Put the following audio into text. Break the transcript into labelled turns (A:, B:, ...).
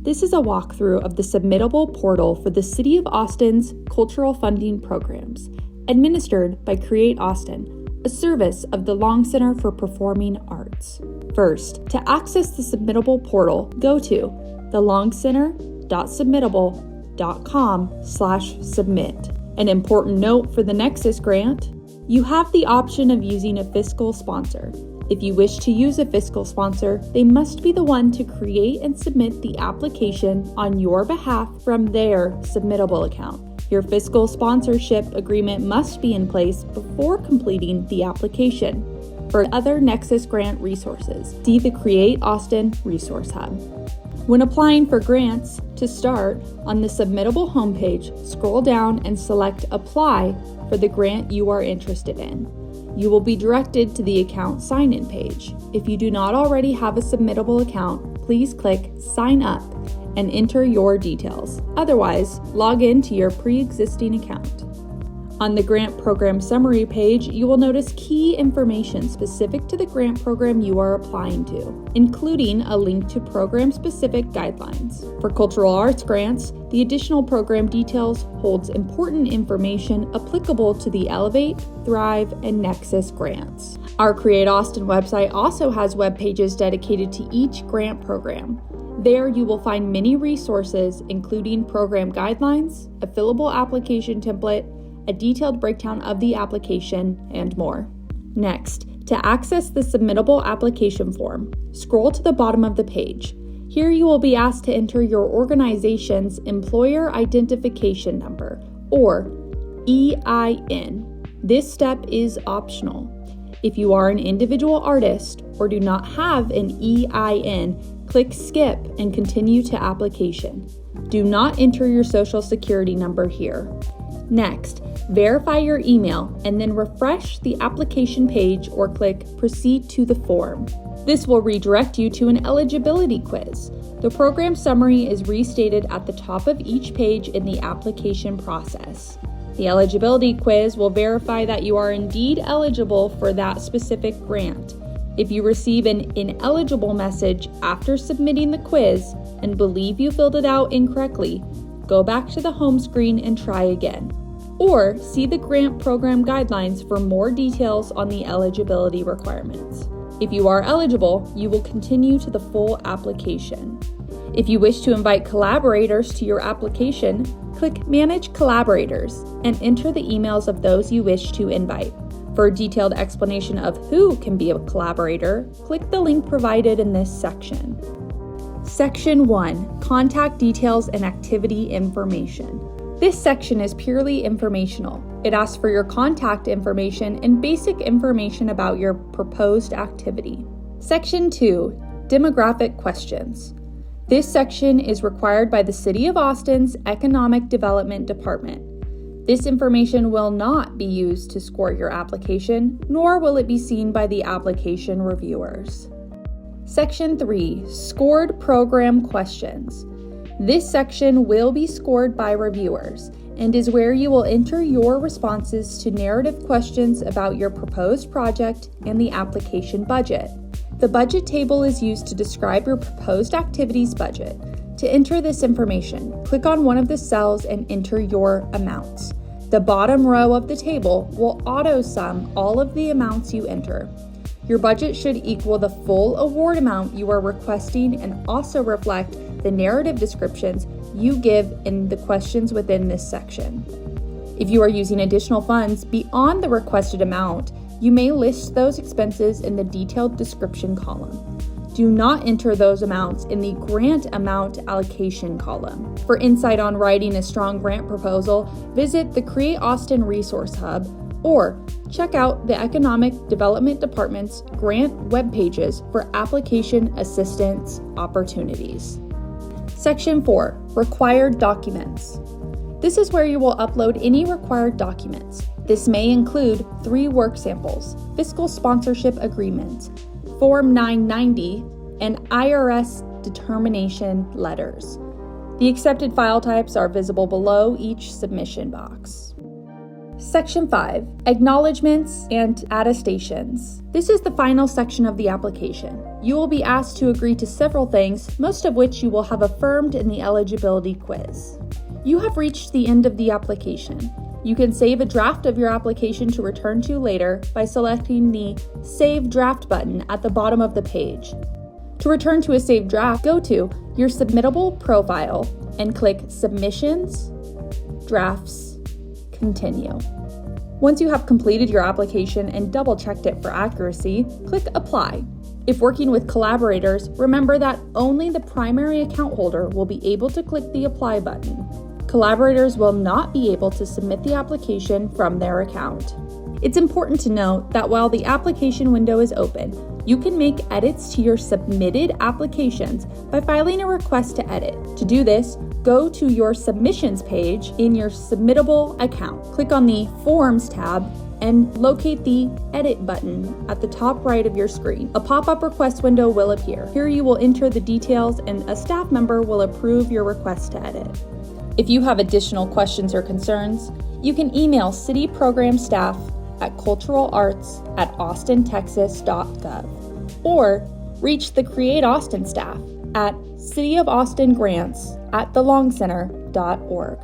A: This is a walkthrough of the Submittable portal for the City of Austin's cultural funding programs, administered by Create Austin, a service of the Long Center for Performing Arts. First, to access the Submittable portal, go to thelongcenter.submittable.com/submit. An important note for the Nexus grant: you have the option of using a fiscal sponsor. If you wish to use a fiscal sponsor, they must be the one to create and submit the application on your behalf from their Submittable account. Your fiscal sponsorship agreement must be in place before completing the application. For other Nexus grant resources, see the Create Austin Resource Hub. When applying for grants, to start, on the Submittable homepage, scroll down and select Apply for the grant you are interested in. You will be directed to the account sign-in page. If you do not already have a Submittable account, please click Sign Up and enter your details. Otherwise, log in to your pre-existing account. On the Grant Program Summary page, you will notice key information specific to the grant program you are applying to, including a link to program-specific guidelines. For cultural arts grants, the additional program details holds important information applicable to the Elevate, Thrive, and Nexus grants. Our Create Austin website also has web pages dedicated to each grant program. There you will find many resources, including program guidelines, a fillable application template, a detailed breakdown of the application, and more. Next, to access the Submittable application form, scroll to the bottom of the page. Here you will be asked to enter your organization's Employer Identification Number, or EIN. This step is optional. If you are an individual artist or do not have an EIN, click Skip and continue to application. Do not enter your social security number here. Next, verify your email and then refresh the application page or click Proceed to the form. This will redirect you to an eligibility quiz. The program summary is restated at the top of each page in the application process. The eligibility quiz will verify that you are indeed eligible for that specific grant. If you receive an ineligible message after submitting the quiz and believe you filled it out incorrectly, go back to the home screen and try again. Or see the grant program guidelines for more details on the eligibility requirements. If you are eligible, you will continue to the full application. If you wish to invite collaborators to your application, click Manage Collaborators and enter the emails of those you wish to invite. For a detailed explanation of who can be a collaborator, click the link provided in this section. Section 1, Contact Details and Activity Information. This section is purely informational. It asks for your contact information and basic information about your proposed activity. Section 2, Demographic Questions. This section is required by the City of Austin's Economic Development Department. This information will not be used to score your application, nor will it be seen by the application reviewers. Section 3, Scored Program Questions. This section will be scored by reviewers and is where you will enter your responses to narrative questions about your proposed project and the application budget. The budget table is used to describe your proposed activity's budget. To enter this information, click on one of the cells and enter your amounts. The bottom row of the table will auto-sum all of the amounts you enter. Your budget should equal the full award amount you are requesting and also reflect the narrative descriptions you give in the questions within this section. If you are using additional funds beyond the requested amount, you may list those expenses in the detailed description column. Do not enter those amounts in the grant amount allocation column. For insight on writing a strong grant proposal, visit the Create Austin Resource Hub or check out the Economic Development Department's grant web pages for application assistance opportunities. Section 4, Required Documents. This is where you will upload any required documents. This may include 3 work samples, fiscal sponsorship agreements, Form 990, and IRS determination letters. The accepted file types are visible below each submission box. Section 5. Acknowledgements and attestations. This is the final section of the application. You will be asked to agree to several things, most of which you will have affirmed in the eligibility quiz. You have reached the end of the application. You can save a draft of your application to return to later by selecting the Save Draft button at the bottom of the page. To return to a saved draft, go to your Submittable profile and click Submissions, Drafts, Continue. Once you have completed your application and double-checked it for accuracy, click Apply. If working with collaborators, remember that only the primary account holder will be able to click the Apply button. Collaborators will not be able to submit the application from their account. It's important to note that while the application window is open, you can make edits to your submitted applications by filing a request to edit. To do this, go to your Submissions page in your Submittable account. Click on the Forms tab and locate the Edit button at the top right of your screen. A pop-up request window will appear. Here you will enter the details and a staff member will approve your request to edit. If you have additional questions or concerns, you can email City Program staff at culturalarts@austontexas.gov or reach the Create Austin staff at cityofaustingrants@thelongcenter.org.